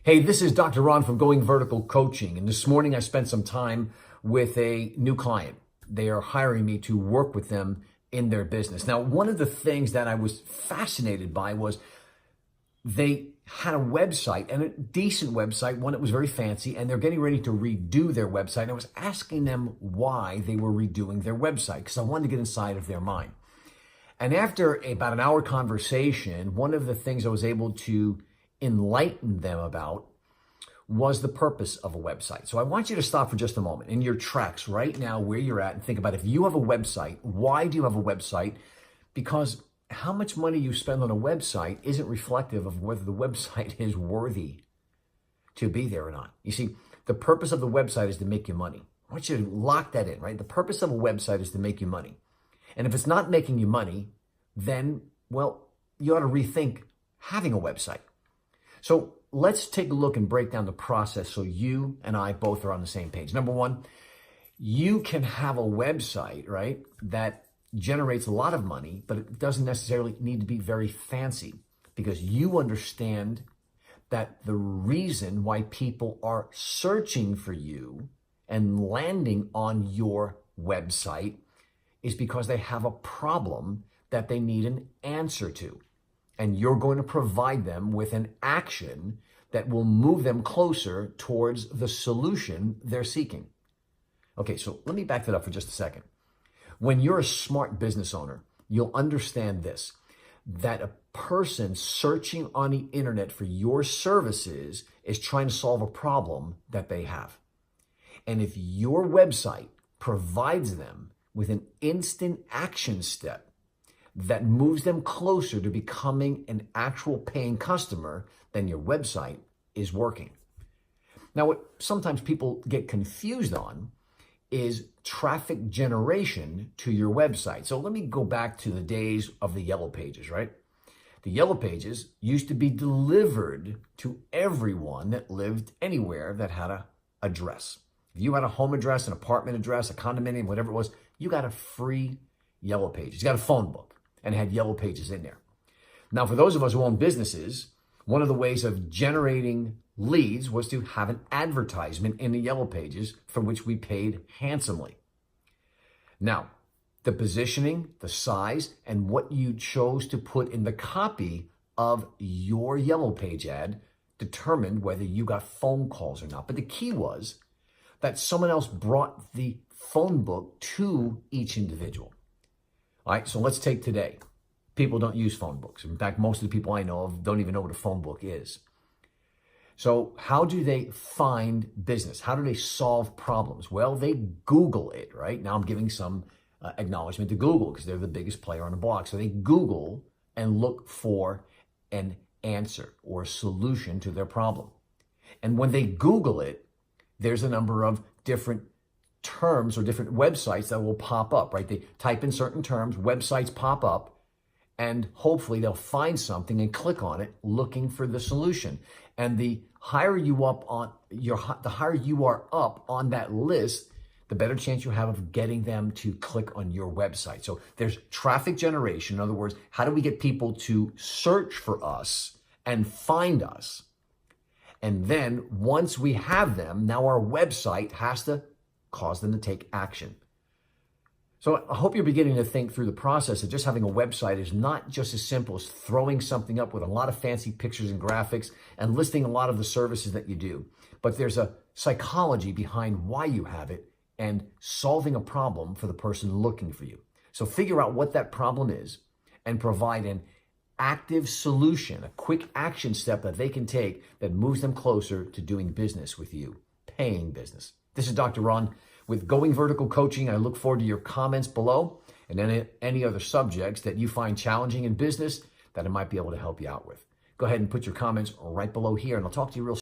Hey, this is Dr. Ron from Going Vertical Coaching. And this morning I spent some time with a new client. They are hiring me to work with them in their business. Now, one of the things that I was fascinated by was they had a website, and a decent website, one that was very fancy, and they're getting ready to redo their website. And I was asking them why they were redoing their website because I wanted to get inside of their mind. And after about an hour conversation, one of the things I was able to enlighten them about was the purpose of a website. So I want you to stop for just a moment in your tracks right now where you're at and think about, if you have a website, why do you have a website? Because how much money you spend on a website isn't reflective of whether the website is worthy to be there or not. You see, the purpose of the website is to make you money. I want you to lock that in, right? The purpose of a website is to make you money. And if it's not making you money, then, well, you ought to rethink having a website. So let's take a look and break down the process so you and I both are on the same page. Number one, you can have a website, right, that generates a lot of money, but it doesn't necessarily need to be very fancy because you understand that the reason why people are searching for you and landing on your website is because they have a problem that they need an answer to. And you're going to provide them with an action that will move them closer towards the solution they're seeking. Okay, so let me back that up for just a second. When you're a smart business owner, you'll understand this, that a person searching on the internet for your services is trying to solve a problem that they have. And if your website provides them with an instant action step that moves them closer to becoming an actual paying customer, then your website is working. Now, what sometimes people get confused on is traffic generation to your website. So let me go back to the days of the Yellow Pages, right? The Yellow Pages used to be delivered to everyone that lived anywhere that had an address. If you had a home address, an apartment address, a condominium, whatever it was, you got a free Yellow Pages. You got a phone book and had Yellow Pages in there. Now, for those of us who own businesses, one of the ways of generating leads was to have an advertisement in the Yellow Pages for which we paid handsomely. Now, the positioning, the size, and what you chose to put in the copy of your Yellow Page ad determined whether you got phone calls or not. But the key was that someone else brought the phone book to each individual. All right, so let's take today. People don't use phone books. In fact, most of the people I know of don't even know what a phone book is. So how do they find business? How do they solve problems? Well, they Google it, right? Now I'm giving some acknowledgement to Google because they're the biggest player on the block. So they Google and look for an answer or a solution to their problem. And when they Google it, there's a number of different terms or different websites that will pop up, right? They type in certain terms, websites pop up, and hopefully they'll find something and click on it looking for the solution. And the higher you are up on that list, the better chance you have of getting them to click on your website. So there's traffic generation. In other words, how do we get people to search for us and find us? And then once we have them, now our website has to cause them to take action. So I hope you're beginning to think through the process of just having a website is not just as simple as throwing something up with a lot of fancy pictures and graphics and listing a lot of the services that you do. But there's a psychology behind why you have it and solving a problem for the person looking for you. So figure out what that problem is and provide an active solution, a quick action step that they can take that moves them closer to doing business with you, paying business. This is Dr. Ron with Going Vertical Coaching. I look forward to your comments below and any other subjects that you find challenging in business that I might be able to help you out with. Go ahead and put your comments right below here, and I'll talk to you real soon.